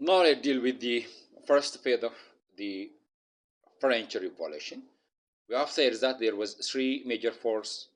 Now I deal with the first phase of the French Revolution. We have said that there was three major phases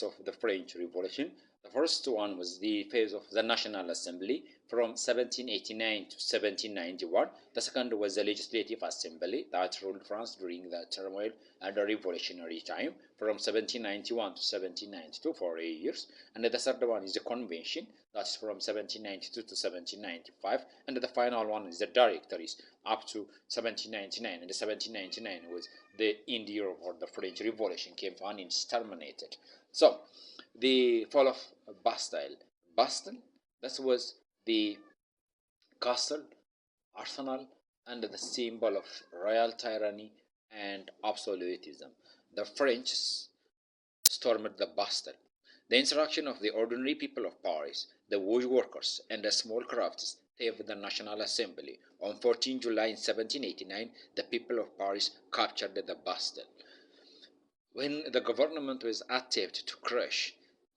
of the French Revolution. The first one was the phase of the National Assembly from 1789 to 1791. The second was the Legislative Assembly that ruled France during the turmoil and the revolutionary time from 1791 to 1792 for 8 years. And the third one is the Convention, that's from 1792 to 1795. And the final one is the Directories up to 1799. And the 1799 was the end year of the French Revolution came to an end, terminated. So the fall of Bastille. Bastille, that was the castle, arsenal, and the symbol of royal tyranny and absolutism. The French stormed the Bastille. The insurrection of the ordinary people of Paris, the woodworkers, and the small crafts saved the National Assembly. On 14 July 1789, the people of Paris captured the Bastille. When the government was attempting to crush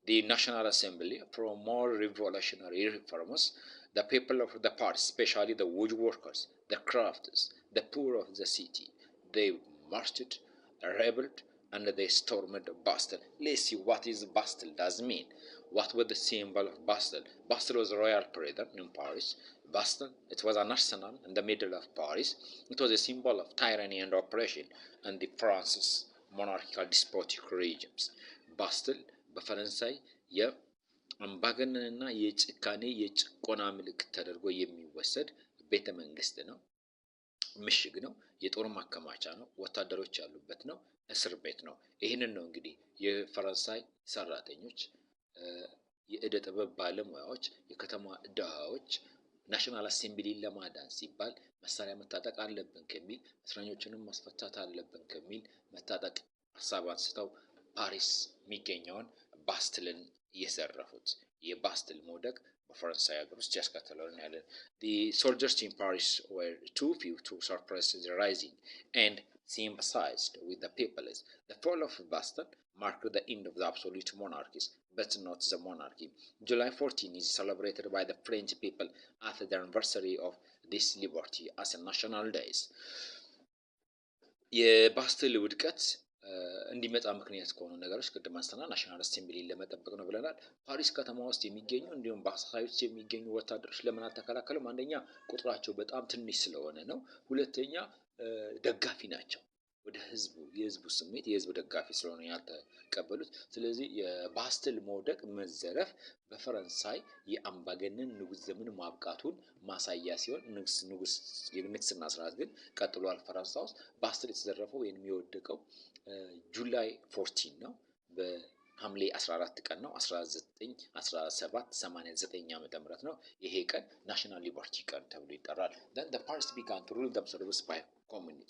the National Assembly for more revolutionary reforms, the people of the Paris, especially the woodworkers, the crafters, the poor of the city, they marched, rebelled, and they stormed Bastille. Let's see what is Bastille does mean. What was the symbol of Bastille? Bastille was a royal prison in Paris. Bastille, it was an arsenal in the middle of Paris. It was a symbol of tyranny and oppression and the France's monarchical despotic regimes. ባስትል በፈረንሳይ የአምባገነንና የጭካኔ የጭቆና ምልክት ተደርጎ የሚወሰድ ቤተ መንግስት ነው። ምሽግ ነው። የጦር ማከማቻ ነው። ወታደሮች ያሉበት ነው። እስር ቤት ነው። ይህንን ነው እንግዲህ የፈረንሳይ ሰራተኞች፣ የእደ ጥበብ ባለሙያዎች፣ የከተማ ድሃዎች ናሽናል አሴምብሊን ለማዳን ሲባል መሳሪያ መታጠቅ አለብን ከሚል እስረኞችንም ማስፈታት አለብን ከሚል መታጠቅ ሀሳብ አንስተው ፓሪስ የሚገኘውን ባስትልን የዘረፉት። የባስትል መውደቅ በፈረንሳይ ሀገር ውስጥ ያስከተለውን ያለን the soldiers in Paris were too few to suppress the rising and sympathized with the people. The fall of Bastille marked the end of the absolute monarchies, but not the monarchy. July 14 is celebrated by the French people as the anniversary of this liberty as a national days. የባስትል ውድቀት እንዲመጣ ምክንያት ከሆኑ ነገሮች ቅድም አንስተናል። ናሽናል አሴምብሊ ለመጠበቅ ነው ብለናል። ፓሪስ ከተማ ውስጥ የሚገኙ እንዲሁም በአሳሳይ ውስጥ የሚገኙ ወታደሮች ለምን አልተከላከሉም? አንደኛ ቁጥራቸው በጣም ትንሽ ስለሆነ ነው። ሁለተኛ ደጋፊ ናቸው። ወደ ህዝቡ የህዝቡ ስሜት የህዝቡ ደጋፊ ስለሆነ ያልተቀበሉት። ስለዚህ የባስትል መውደቅ መዘረፍ በፈረንሳይ የአምባገነን ንጉስ ዘመን ማብቃቱን ማሳያ ሲሆን የንግስና ስርዓት ግን ቀጥሏል ፈረንሳይ ውስጥ። ባስትል የተዘረፈው ወይም የወደቀው ጁላይ 14 ነው። በሐምሌ 14 ቀን ነው 1789 ዓመተ ምህረት ነው። ይሄ ቀን ናሽናል ሊበርቲ ቀን ተብሎ ይጠራል። then the Paris began to rule themselves by commune,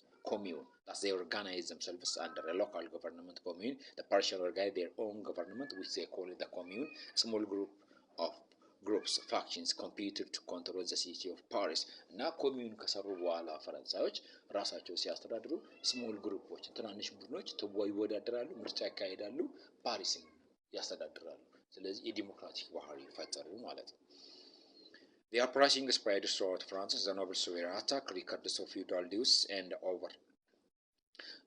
that they organize themselves under a local government commune. The Parisians organize their own government, which they call the commune. Small groups factions competed to control the city of Paris. እና ኮሚዩን ከሰሩ በኋላ ፈረንሳዮች ራሳቸው ሲያስተዳድሩ ስሞል ግሩፖች ትናንሽ ቡድኖች ይወዳደራሉ፣ ምርጫ ያካሂዳሉ፣ ፓሪስን ያስተዳድራሉ። ስለዚህ የዲሞክራቲክ ባህሪ ፈጠሩ ማለት ነው። The uprising spread throughout France. The nobles were attacked, records of feudal dues and over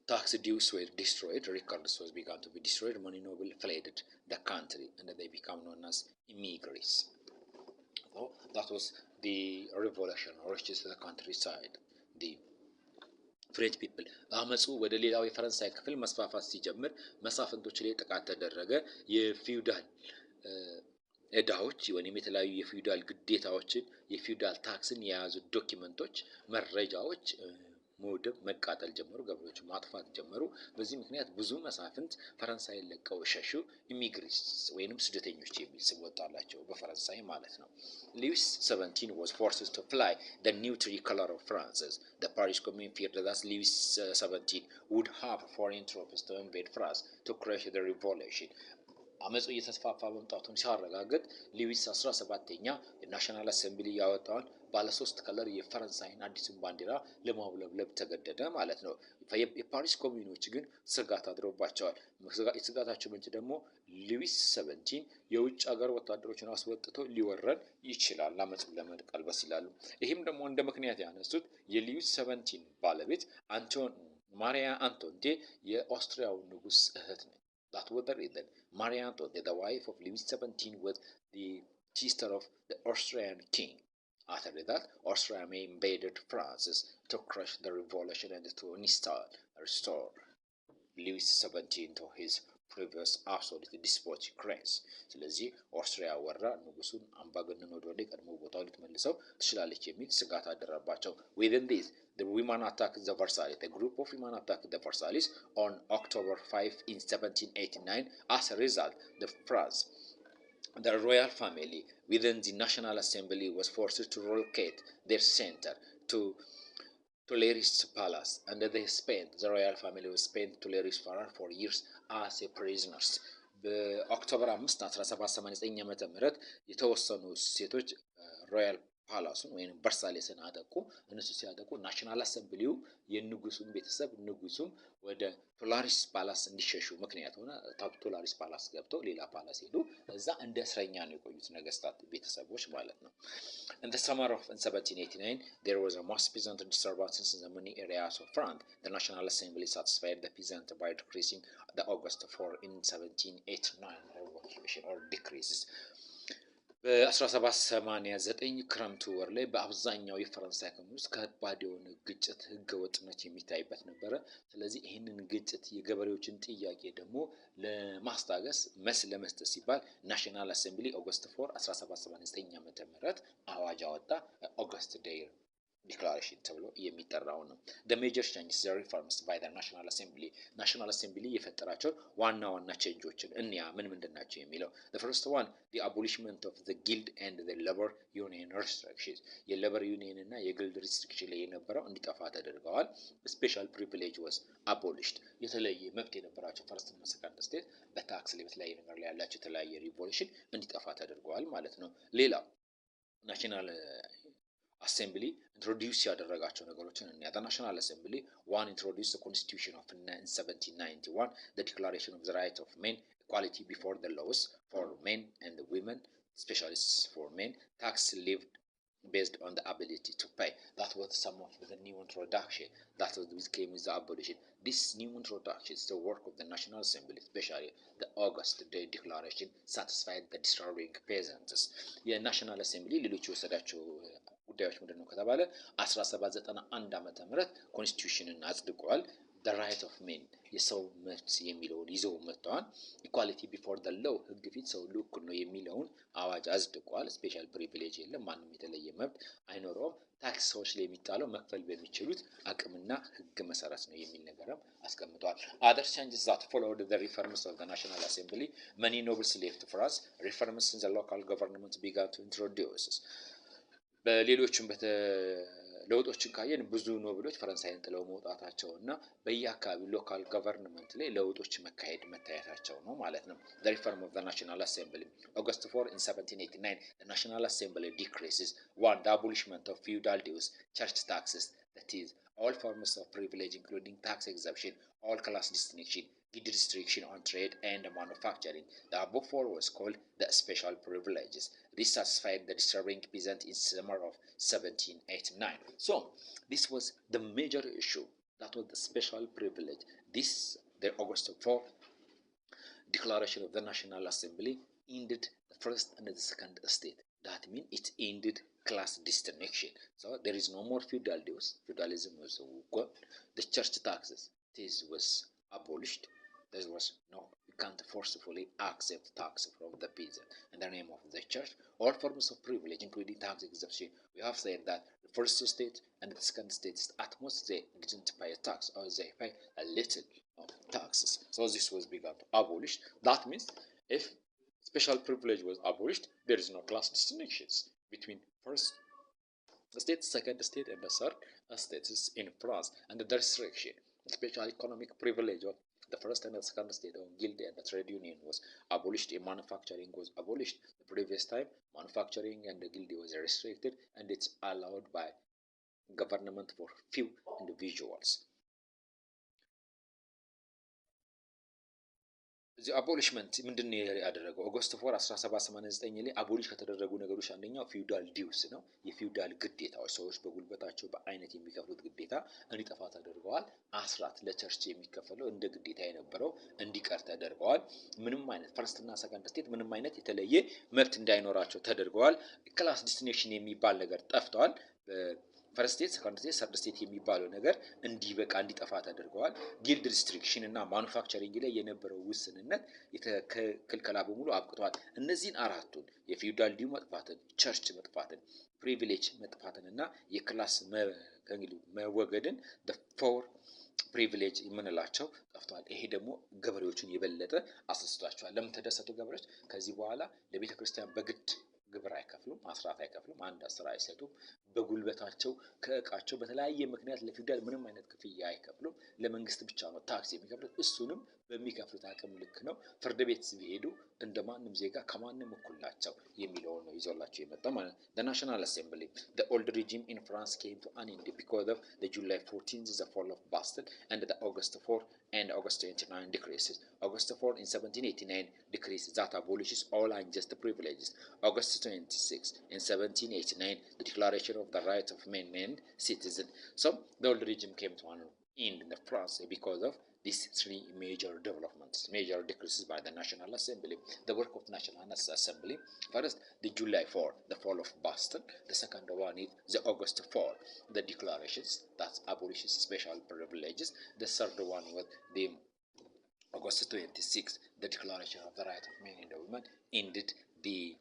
tax dues were destroyed. Records began to be destroyed. Many nobles fled the country and they became known as immigrants. So that was the revolution reaches the countryside. The French people አመጹ ወደ ሌላው የፈረንሳይ ክፍል መስፋፋት ሲጀምር መሳፍንቶች ላይ ጥቃት ተደረገ። የፊውዳል እዳዎች ወይም የተለያዩ የፊውዳል ግዴታዎችን የፊውዳል ታክስን የያዙ ዶክመንቶች መረጃዎች መውደም መቃጠል ጀመሩ። ገበሬዎች ማጥፋት ጀመሩ። በዚህ ምክንያት ብዙ መሳፍንት ፈረንሳይን ለቀው ሸሹ። ኢሚግሬትስ ወይንም ስደተኞች የሚል ስም ወጣላቸው በፈረንሳይ ማለት ነው። Louis XVII was forced to fly the new tricolor of France. The Paris Commune feared that Louis XVII would have foreign troops to invade France to crush the revolution. አመጹ እየተስፋፋ መምጣቱን ሲያረጋግጥ ሉዊስ 17ኛ የናሽናል አሴምብሊ ያወጣውን ባለ 3 ከለር የፈረንሳይን አዲሱን ባንዲራ ለማውለብለብ ተገደደ ማለት ነው። የፓሪስ ኮሚዩኖች ግን ስጋት አድሮባቸዋል። የስጋታቸው ምንጭ ደግሞ ሉዊስ 17 የውጭ ሀገር ወታደሮችን አስወጥቶ ሊወረን ይችላል አመፅን ለመቀልበስ ይላሉ። ይህም ደግሞ እንደ ምክንያት ያነሱት የሉዊስ 17 ባለቤት ማሪያ አንቶንቴ የኦስትሪያው ንጉስ እህት ነች። That was the reason. Marie Antoinette, the wife of Louis XVII, was the sister of the Austrian king. After that, Austria invaded France to crush the revolution and to restore Louis XVII to his previous absolute despotic reigns. ስለዚህ ኦስትሪያ ወራ ንጉሱን አምባገነን ወደ ቀድሞ ቦታው ልትመልሰው ትችላለች የሚል ስጋት አደረባቸው። Within this, the women attacked the Versailles. The group of women attacked the Versailles on October 5 in 1789. As a result, the royal family within the National Assembly was forced to relocate their center to Tuileries Palace, and the royal family was spent Tuileries Palace for years as a prisoners. በኦክቶበር 5 1789 ዓመተ ምህረት የተወሰኑ ሴቶች ሮያል ፓላሱን ወይም ቨርሳይሌስን አጠቁ። እነሱ ሲያጠቁ ናሽናል አሰምብሊው የንጉሱን ቤተሰብ ንጉሱም ወደ ቱላሪስ ፓላስ እንዲሸሹ ምክንያት ሆነ። ቱላሪስ ፓላስ ገብተው ሌላ ፓላስ ሄዱ። እዛ እንደ እስረኛ ነው የቆዩት ነገስታት ቤተሰቦች ማለት ነው። In the summer of 1789 there was a mass peasant disturbances in the many areas of France. The National Assembly satisfied the peasants by decreasing the August 4 in 1789 revolution or decreases. በ1789 ክረምቱ ወር ላይ በአብዛኛው የፈረንሳይ ክፍል ውስጥ ከባድ የሆነ ግጭት ህገወጥነት የሚታይበት ነበረ። ስለዚህ ይህንን ግጭት የገበሬዎችን ጥያቄ ደግሞ ለማስታገስ ለመስጠት ሲባል ናሽናል አሴምብሊ ኦገስት 4 1789 ዓመተ ምህረት አዋጅ አወጣ። ኦገስት ዴይ ዲክላሬሽን ተብሎ የሚጠራው ነው። the major changes the reforms by the national assembly የፈጠራቸው ዋና ቼንጆችን እንያ ምንድን ናቸው የሚለው the first one the abolishment of the guild and the labor union restrictions የሌበር ዩኒየን እና የጊልድ ሪስትሪክሽን ላይ የነበረው እንዲጠፋ ተደርገዋል። special privilege was abolished የተለየ መብት የነበራቸው ፈርስት እና ሰከንድ ስቴት በታክስ ላይ በተለያየ ነገር ላይ ያላቸው የተለያየ ሪቮሉሽን እንዲጠፋ ተደርገዋል ማለት ነው። ሌላ ናሽናል አሴምብሊ ኢንትሮዲዩስ ያደረጋቸው ነገሮችን እና the National Assembly one introduced the Constitution of 1791 the Declaration of the Right of Men equality before the laws for men and women especially for men tax levied based on the ability to pay. That was some of the new introduction that came with the abolition. This new introduction is the work of the National Assembly, especially the August Day Declaration satisfied the disturbing peasants. የናሽናል አሴምብሊ ሌሎች የወሰዳቸው ጉዳዮች ምንድነው ከተባለ 1791 ዓመተ ምህረት ኮንስቲቲዩሽንን አጽድቋል። the right of men የሰው መብት የሚለውን ይዘው መጥተዋል። equality before the law ህግ ፊት ሰው እኩል ነው የሚለውን አዋጅ አጽድቋል። ስፔሻል ፕሪቪሌጅ የለም፣ ማንም የተለየ መብት አይኖረውም። ታክስ ሰዎች ላይ የሚጣለው መክፈል በሚችሉት አቅምና ህግ መሰረት ነው የሚል ነገርም አስቀምጧል። other changes that followed the reforms of the National Assembly many nobles left France reforms in the local government began to introduce በሌሎችም ለውጦችን ካየን ብዙ ኖብሎች ፈረንሳይን ጥለው መውጣታቸው እና በየአካባቢው ሎካል ገቨርንመንት ላይ ለውጦች መታየታቸው ነው ማለት ነው። the reform of the National Assembly August 4 in 1789 the National Assembly decreases one the abolishment of feudal dues church taxes that is all forms of privilege including tax exemption all class distinction guild restriction on trade and manufacturing. The above four was called the special privileges. This satisfied the disturbing peasant in summer of 1789. So this was the major issue. That was the special privilege. This the August 4 declaration of the National Assembly ended the first and the second state. That means it ended class distinction. So there is no more feudal dues. Feudalism was gone. The church taxes, this was abolished. There was no, you can't forcefully accept tax from the peasant in the name of the church. All forms of privilege, including tax exemption, we have said that the first state and the second state, at most they didn't pay a tax or they pay a little of taxes. So this was begun to abolish. That means if special privilege was abolished, there is no class distinctions between first state, second state, and the third states in France. And the restriction, special economic privilege of the first and the second state of guild and the trade union was abolished. In manufacturing was abolished. The previous time, manufacturing and the guild was restricted, and it's allowed by government for few individuals. the abolishment ምንድነው ያደረገው? ኦገስት 4 1789 ላይ አቦሊሽ ከተደረጉ ነገሮች አንደኛው ፊውዳል ዲውስ ነው። የፊውዳል ግዴታዎች ሰዎች በጉልበታቸው በአይነት የሚከፍሉት ግዴታ እንዲጠፋ ተደርገዋል። አስራት ለቸርች የሚከፈለው እንደ ግዴታ የነበረው እንዲቀር ተደርገዋል። ምንም አይነት ፈርስትና ሰከንድ ስቴት ምንም አይነት የተለየ መብት እንዳይኖራቸው ተደርገዋል። ክላስ ዲስቲንክሽን የሚባል ነገር ጠፍቷል። ፈርስት ስቴት፣ ሰከንድ ስቴት፣ ሰርድ ስቴት የሚባለው ነገር እንዲበቃ እንዲጠፋ ተደርገዋል። ጊልድ ሪስትሪክሽን እና ማኑፋክቸሪንግ ላይ የነበረው ውስንነት ክልከላ በሙሉ አብቅቷል። እነዚህን አራቱን የፊውዳል ዲው መጥፋትን፣ ቸርች መጥፋትን፣ ፕሪቪሌጅ መጥፋትን እና የክላስ መወገድን ፎር ፕሪቪሌጅ የምንላቸው ጠፍተዋል። ይሄ ደግሞ ገበሬዎችን የበለጠ አስደስቷቸዋል። ለምን ተደሰቱ ገበሬዎች? ከዚህ በኋላ ለቤተ ክርስቲያን በግድ ግብር አይከፍሉም፣ አስራት አይከፍሉም፣ አንድ አስራ አይሰጡም። በጉልበታቸው ከእቃቸው በተለያየ ምክንያት ለፊውዳል ምንም አይነት ክፍያ አይከፍሉም። ለመንግስት ብቻ ነው ታክስ የሚከፍሉት። እሱንም በሚከፍሉት አቅም ልክ ነው። ፍርድ ቤት ቢሄዱ እንደማንም ዜጋ ከማንም እኩል ናቸው የሚለውን ነው ይዞላቸው የመጣው ማለት ነው። The National Assembly, the old regime in France came to an end because of the July 14th, the fall of Bastille, and the August 4 and August 29 decreases. August 4 in 1789 decrees that abolishes all unjust privileges. August 26 in 1789 the Declaration of the Rights of Men and Citizens. So the old regime came to an end in France because of these three major developments, major decreases by the National Assembly. The work of National Assembly: first, the July 4, the fall of Boston. The second one is the August 4, the declarations that abolishes special privileges. The third one was the August 26, the Declaration of the Rights of Men and Women, ended the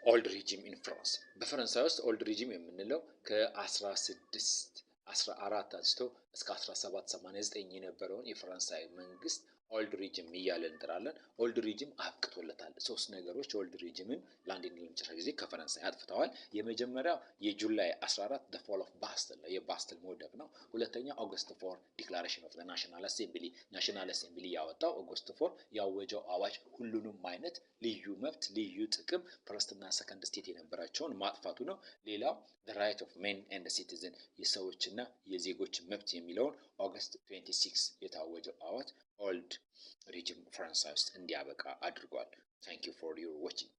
ኦልድ ሪጂም ኢን ፍራንስ። በፈረንሳይ ውስጥ ኦልድ ሪጂም የምንለው ከ1614 አንስቶ እስከ 1789 የነበረውን የፈረንሳይ መንግስት ኦልድ ሪጂም እያለን እንጥራለን። ኦልድ ሪጂም አብቅቶለታል። ሶስት ነገሮች ኦልድ ሪጂምን ለአንዴና ለመጨረሻ ጊዜ ከፈረንሳይ አጥፍተዋል። የመጀመሪያው የጁላይ 14 the fall of Bastille የባስትል መውደቅ ነው። ሁለተኛ ኦገስት 4 ዲክላሬሽን ኦፍ ናሽናል አሴምብሊ ናሽናል አሴምብሊ ያወጣው ኦገስት 4 ያወጀው አዋጅ ሁሉንም አይነት ልዩ መብት ልዩ ጥቅም ፈርስትና ሰከንድ ስቴት የነበራቸውን ማጥፋቱ ነው። ሌላው the right of men and the citizen የሰዎችና የዜጎች መብት የሚለውን ኦገስት 26 የታወጀው አዋጅ ኦልድ ሪጂም ፈረንሳይ ውስጥ እንዲያበቃ አድርጓል። Thank you for your watching.